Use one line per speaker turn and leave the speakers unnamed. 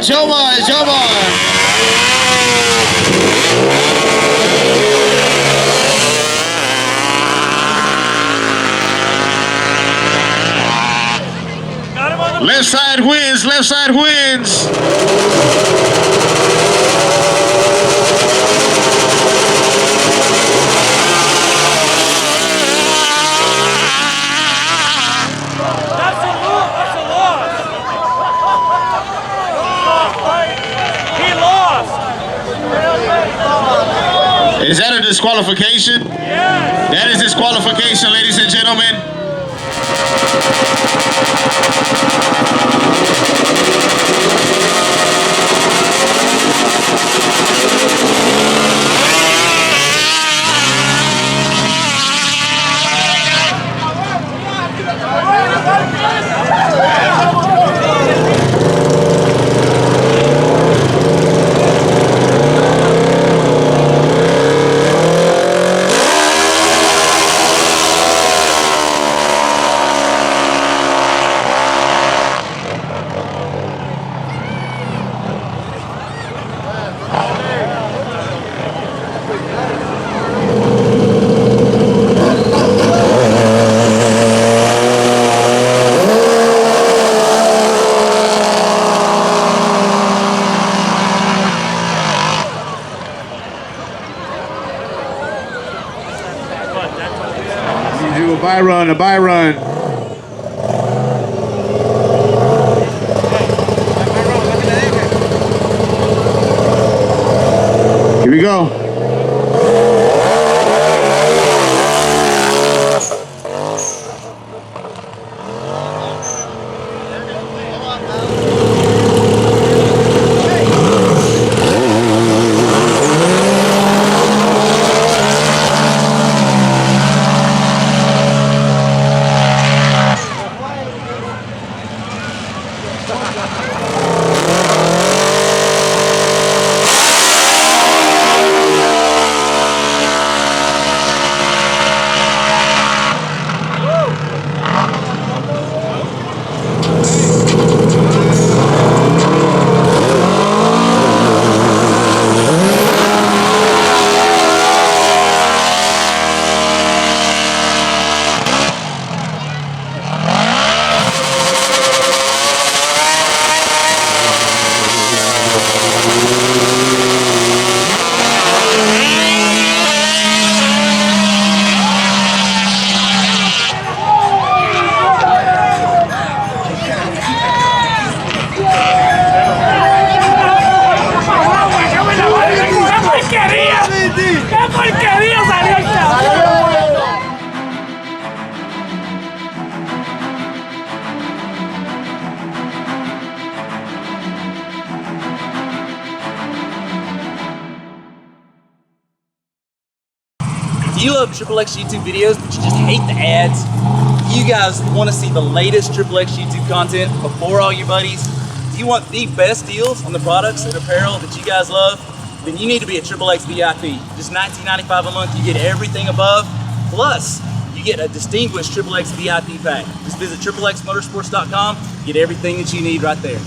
gentlemen, Jomar. Left side wins, left side wins.
That's a loss. He lost.
Is that a disqualification?
Yes.
That is disqualification, ladies and gentlemen. A buy run. Here we go.
If you love XXX YouTube videos, but you just hate the ads, you guys want to see the latest XXX YouTube content before all your buddies, if you want the best deals on the products and apparel that you guys love, then you need to be a XXX VIP. Just $19.95 a month, you get everything above, plus you get a distinguished XXX VIP pack. Just visit XXXmotorsports.com, get everything that you need right there.